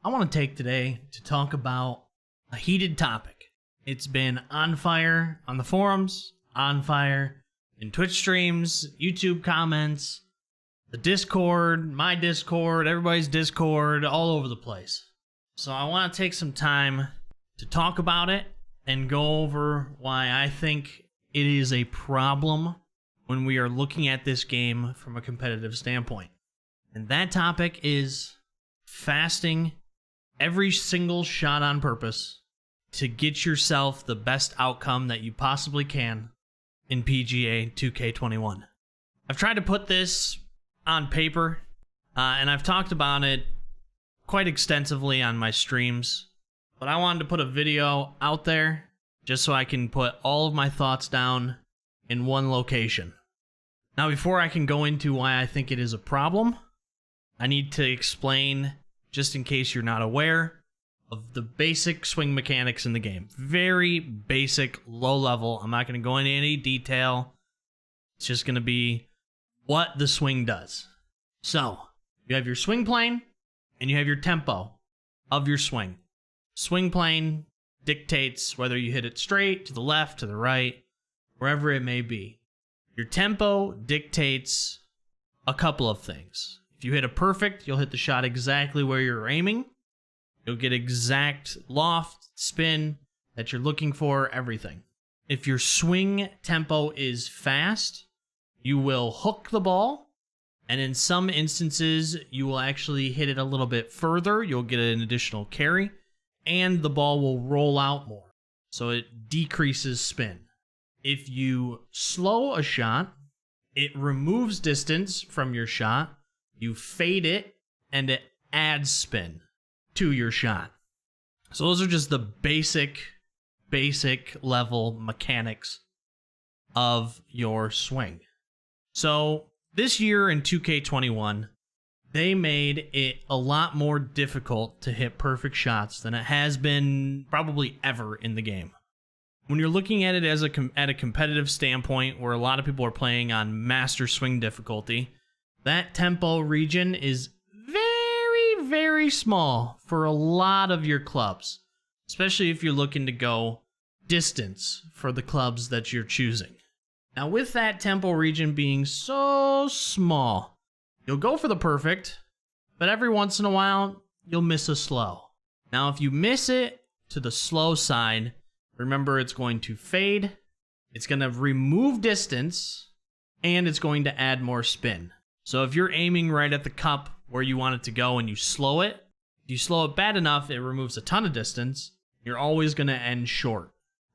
I want to take today to talk about a heated topic. It's been on fire on the forums, on fire in Twitch streams, YouTube comments, the Discord, my Discord, everybody's Discord, all over the place. So I want to take some time to talk about it and go over why I think it is a problem when we are looking at this game from a competitive standpoint. And that topic is fasting every single shot on purpose to get yourself the best outcome that you possibly can in Pga 2K21. I've tried to put this on paper, and I've talked about it quite extensively on my streams, but I wanted to put a video out there just so I can put all of my thoughts down in one location. Now, before I can go into why I think it is a problem, I need to explain, just in case you're not aware, of the basic swing mechanics in the game. Very basic, low level. I'm not going to go into any detail. It's just going to be what the swing does. So, you have your swing plane, and you have your tempo of your swing. Swing plane dictates whether you hit it straight, to the left, to the right, wherever it may be. Your tempo dictates a couple of things. If you hit a perfect, you'll hit the shot exactly where you're aiming. You'll get exact loft, spin that you're looking for, everything. If your swing tempo is fast, you will hook the ball, and in some instances, you will actually hit it a little bit further. You'll get an additional carry, and the ball will roll out more, so it decreases spin. If you slow a shot, it removes distance from your shot, you fade it, and it adds spin to your shot. So those are just the basic level mechanics of your swing. So this year in 2K21, they made it a lot more difficult to hit perfect shots than it has been probably ever in the game. When you're looking at it as at a competitive standpoint, where a lot of people are playing on master swing difficulty, that tempo region is very small for a lot of your clubs, especially if you're looking to go distance for the clubs that you're choosing. Now, with that tempo region being so small, you'll go for the perfect, but every once in a while, you'll miss a slow. Now, if you miss it to the slow side, remember it's going to fade, it's going to remove distance, and it's going to add more spin. So if you're aiming right at the cup where you want it to go and you slow it, if you slow it bad enough, it removes a ton of distance, you're always going to end short.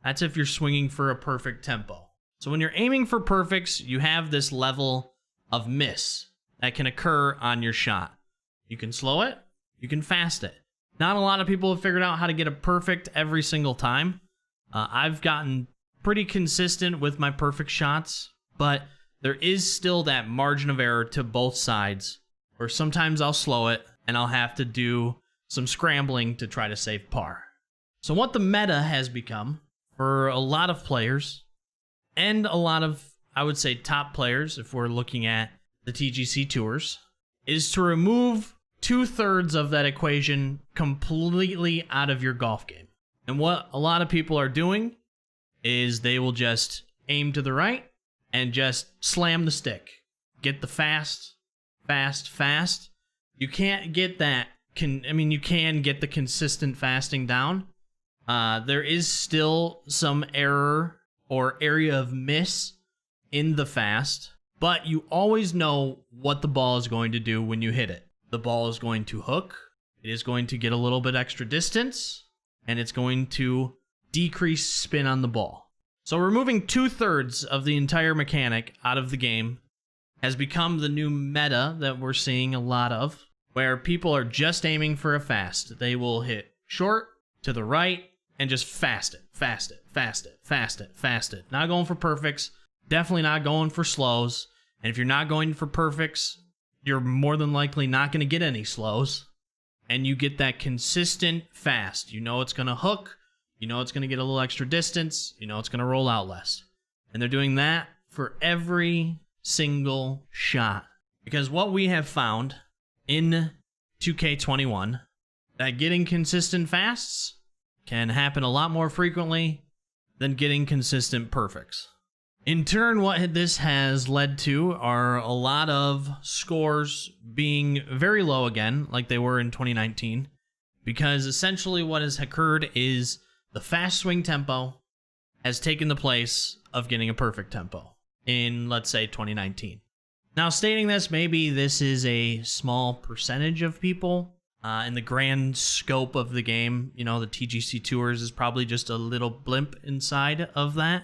That's if you're swinging for a perfect tempo. So when you're aiming for perfects, you have this level of miss that can occur on your shot. You can slow it, you can fast it. Not a lot of people have figured out how to get a perfect every single time. I've gotten pretty consistent with my perfect shots, but there is still that margin of error to both sides, where sometimes I'll slow it and I'll have to do some scrambling to try to save par. So what the meta has become for a lot of players, and a lot of, I would say, top players, if we're looking at the TGC tours, is to remove 2/3 of that equation completely out of your golf game. And what a lot of people are doing is they will just aim to the right and just slam the stick. Get the fast. You can't get that. You can get the consistent fasting down. There is still some error or area of miss in the fast, but you always know what the ball is going to do when you hit it. The ball is going to hook, it is going to get a little bit extra distance, and it's going to decrease spin on the ball. So removing 2/3 of the entire mechanic out of the game has become the new meta that we're seeing a lot of, where people are just aiming for a fast. They will hit short, to the right, and just fast it. Not going for perfects, definitely not going for slows. And if you're not going for perfects, you're more than likely not going to get any slows. And you get that consistent fast. You know it's going to hook. You know it's going to get a little extra distance. You know it's going to roll out less. And they're doing that for every single shot. Because what we have found in 2K21 that getting consistent fasts can happen a lot more frequently than getting consistent perfects. In turn, what this has led to are a lot of scores being very low again, like they were in 2019, because essentially what has occurred is the fast swing tempo has taken the place of getting a perfect tempo in, let's say, 2019. Now, stating this, maybe this is a small percentage of people. In the grand scope of the game, you know, the TGC Tours is probably just a little blimp inside of that.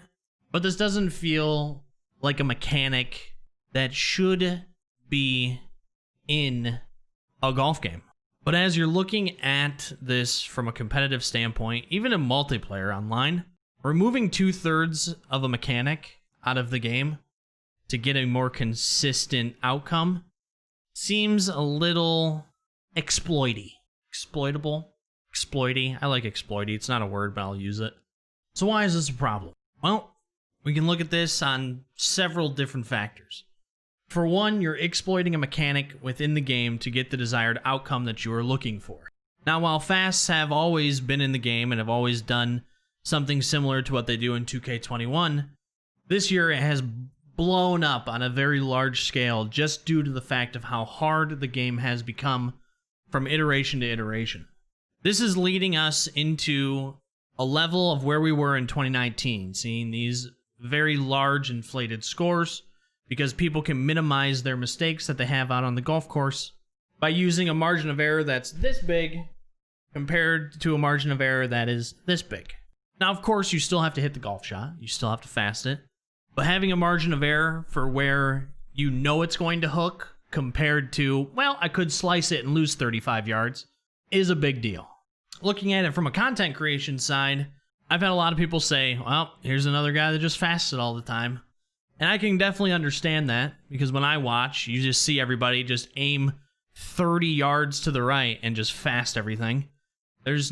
But this doesn't feel like a mechanic that should be in a golf game. But as you're looking at this from a competitive standpoint, even in multiplayer online, removing 2/3 of a mechanic out of the game to get a more consistent outcome seems a little exploity. Exploity. I like exploity. It's not a word, but I'll use it. So why is this a problem? Well, we can look at this on several different factors. For one, you're exploiting a mechanic within the game to get the desired outcome that you are looking for. Now, while fasts have always been in the game and have always done something similar to what they do in 2K21, this year it has blown up on a very large scale just due to the fact of how hard the game has become from iteration to iteration. This is leading us into a level of where we were in 2019, seeing these very large inflated scores because people can minimize their mistakes that they have out on the golf course by using a margin of error that's this big compared to a margin of error that is this big. Now, of course, you still have to hit the golf shot. You still have to fast it. But having a margin of error for where you know it's going to hook compared to, well, I could slice it and lose 35 yards is a big deal. Looking at it from a content creation side, I've had a lot of people say, well, here's another guy that just fasts it all the time. And I can definitely understand that because when I watch, you just see everybody just aim 30 yards to the right and just fast everything. There's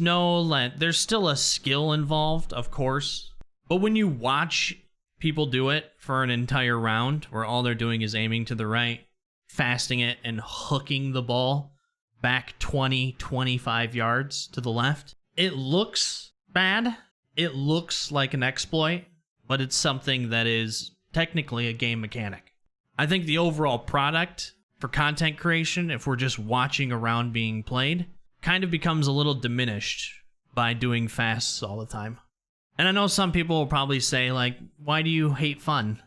still a skill involved, of course. But when you watch people do it for an entire round where all they're doing is aiming to the right, fasting it, and hooking the ball back 20, 25 yards to the left, it looks bad. It looks like an exploit, but it's something that is technically a game mechanic. I think the overall product for content creation, if we're just watching a round being played, kind of becomes a little diminished by doing fasts all the time. And I know some people will probably say, like, why do you hate fun?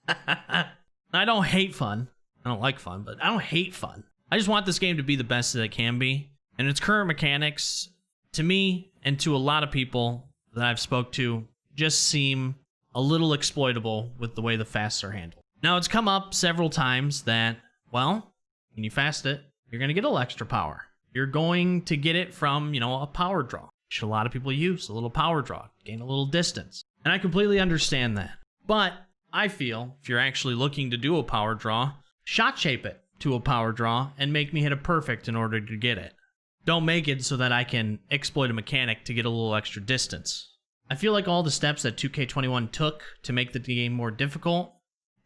I don't hate fun. I don't like fun, but I don't hate fun. I just want this game to be the best that it can be. And its current mechanics, to me and to a lot of people that I've spoke to, just seem a little exploitable with the way the fasts are handled. Now, it's come up several times that, well, when you fast it, you're going to get a little extra power. You're going to get it from, a power draw, which a lot of people use, a little power draw, gain a little distance. And I completely understand that. But I feel if you're actually looking to do a power draw, shot shape it to a power draw and make me hit a perfect in order to get it. Don't make it so that I can exploit a mechanic to get a little extra distance. I feel like all the steps that 2K21 took to make the game more difficult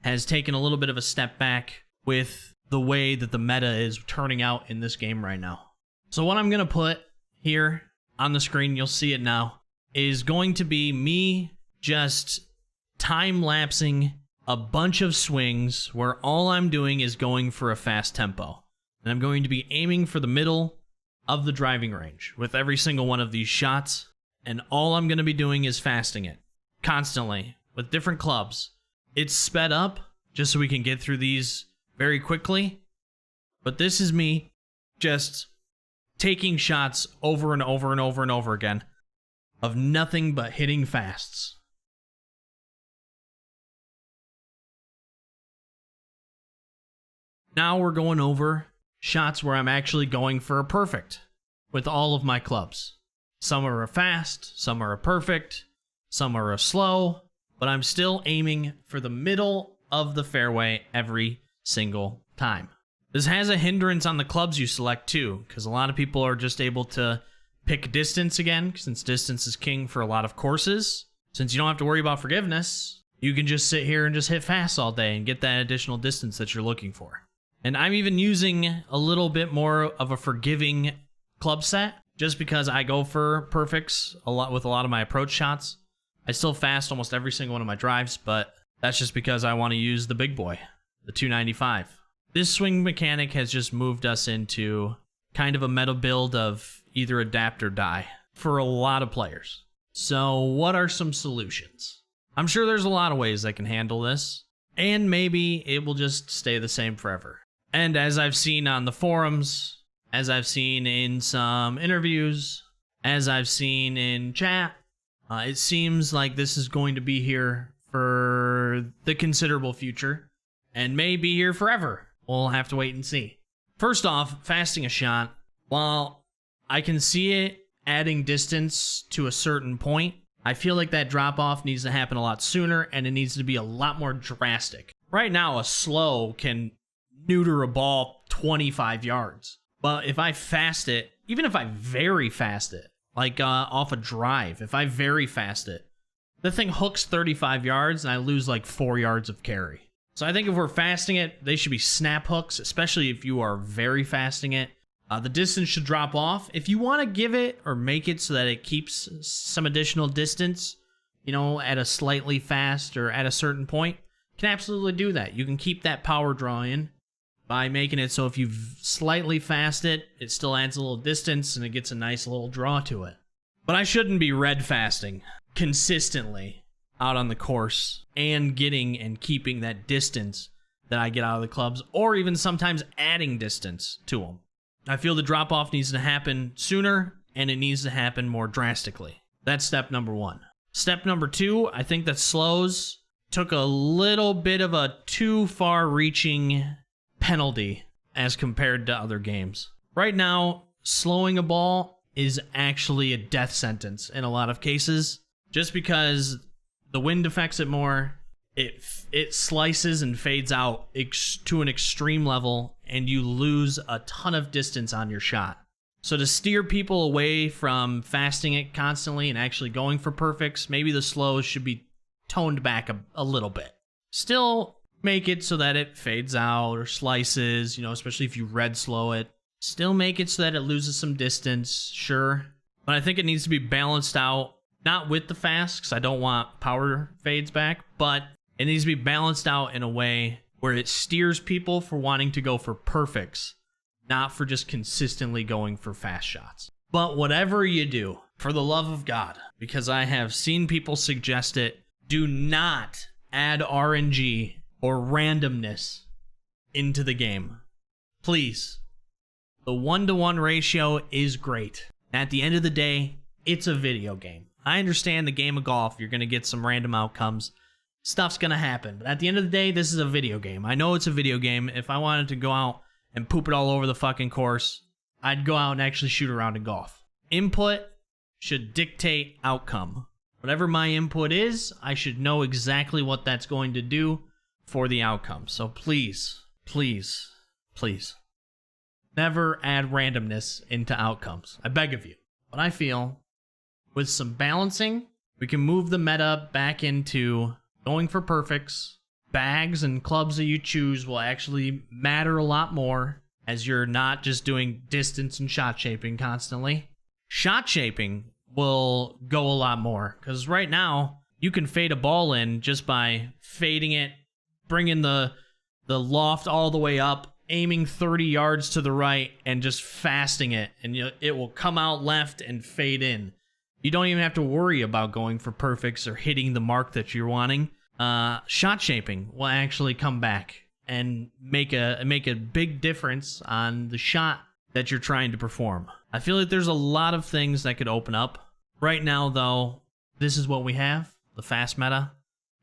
has taken a little bit of a step back with the way that the meta is turning out in this game right now. So what I'm going to put here on the screen, you'll see it now, is going to be me just time-lapsing a bunch of swings where all I'm doing is going for a fast tempo. And I'm going to be aiming for the middle of the driving range with every single one of these shots. And all I'm going to be doing is fasting it constantly with different clubs. It's sped up just so we can get through these very quickly. But this is me just taking shots over and over and over and over again of nothing but hitting fasts. Now we're going over shots where I'm actually going for a perfect with all of my clubs. Some are a fast, some are a perfect, some are a slow, but I'm still aiming for the middle of the fairway every single time. This has a hindrance on the clubs you select too, because a lot of people are just able to pick distance again, since distance is king for a lot of courses. Since you don't have to worry about forgiveness, you can just sit here and just hit fast all day and get that additional distance that you're looking for. And I'm even using a little bit more of a forgiving club set, just because I go for perfects a lot with a lot of my approach shots. I still fast almost every single one of my drives, but that's just because I want to use the big boy, the 295. This swing mechanic has just moved us into kind of a meta build of either adapt or die for a lot of players. So what are some solutions? I'm sure there's a lot of ways I can handle this, and maybe it will just stay the same forever. And as I've seen on the forums, as I've seen in some interviews, as I've seen in chat, it seems like this is going to be here for the considerable future, and may be here forever. We'll have to wait and see. First off, fasting a shot. While I can see it adding distance to a certain point, I feel like that drop-off needs to happen a lot sooner, and it needs to be a lot more drastic. Right now, a slow can neuter a ball 25 yards. But if I fast it, even if I very fast it, like off a drive, if I very fast it, the thing hooks 35 yards, and I lose like 4 yards of carry. So I think if we're fasting it, they should be snap hooks, especially if you are very fasting it. The distance should drop off. If you want to give it or make it so that it keeps some additional distance, you know, at a slightly fast or at a certain point, you can absolutely do that. You can keep that power draw in by making it so if you slightly fast it, it still adds a little distance and it gets a nice little draw to it. But I shouldn't be red fasting consistently out on the course and getting and keeping that distance that I get out of the clubs, or even sometimes adding distance to them. I feel the drop-off needs to happen sooner, and it needs to happen more drastically. That's step number one. Step number two, I think that slows took a little bit of a too far-reaching penalty as compared to other games. Right now, slowing a ball is actually a death sentence in a lot of cases, just because the wind affects it more. It slices and fades out to an extreme level, and you lose a ton of distance on your shot. So to steer people away from fasting it constantly and actually going for perfects, maybe the slows should be toned back a little bit. Still make it so that it fades out or slices, you know, especially if you red slow it. Still make it so that it loses some distance, sure. But I think it needs to be balanced out, not with the fast, because I don't want power fades back, but it needs to be balanced out in a way where it steers people for wanting to go for perfects, not for just consistently going for fast shots. But whatever you do, for the love of God, because I have seen people suggest it, do not add RNG or randomness into the game. Please. The 1-to-1 ratio is great. At the end of the day, it's a video game. I understand the game of golf, you're going to get some random outcomes. Stuff's going to happen. But at the end of the day, this is a video game. I know it's a video game. If I wanted to go out and poop it all over the fucking course, I'd go out and actually shoot around in golf. Input should dictate outcome. Whatever my input is, I should know exactly what that's going to do for the outcome. So please, please, please, never add randomness into outcomes. I beg of you. But I feel with some balancing, we can move the meta back into going for perfects. Bags and clubs that you choose will actually matter a lot more, as you're not just doing distance and shot shaping constantly. Shot shaping will go a lot more, because right now you can fade a ball in just by fading it, bringing the loft all the way up, aiming 30 yards to the right, and just fasting it, and it will come out left and fade in. You don't even have to worry about going for perfects or hitting the mark that you're wanting. Shot shaping will actually come back and make a big difference on the shot that you're trying to perform. I feel like there's a lot of things that could open up. Right now, though, this is what we have, the fast meta.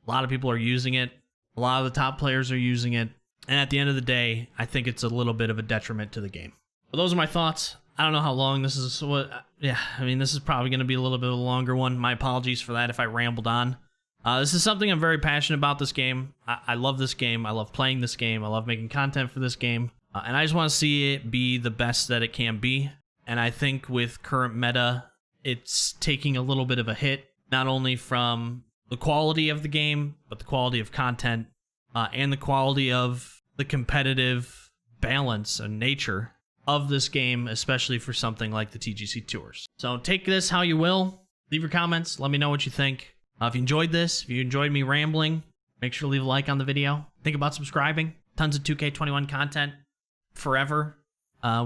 A lot of people are using it. A lot of the top players are using it. And at the end of the day, I think it's a little bit of a detriment to the game. But those are my thoughts. I don't know how long this is. This is probably going to be a little bit of a longer one. My apologies for that if I rambled on. This is something I'm very passionate about, this game. I love this game. I love playing this game. I love making content for this game. And I just want to see it be the best that it can be. And I think with current meta, it's taking a little bit of a hit, not only from the quality of the game, but the quality of content, and the quality of the competitive balance and nature of this game, especially for something like the TGC Tours. So take this how you will. Leave your comments. Let me know what you think. If you enjoyed this, if you enjoyed me rambling, make sure to leave a like on the video. Think about subscribing. Tons of 2K21 content forever.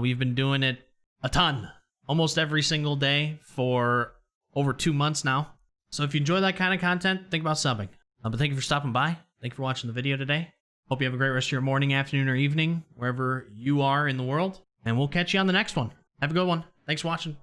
We've been doing it a ton, almost every single day for over 2 months now. So if you enjoy that kind of content, think about subbing. But thank you for stopping by. Thank you for watching the video today. Hope you have a great rest of your morning, afternoon, or evening, wherever you are in the world. And we'll catch you on the next one. Have a good one. Thanks for watching.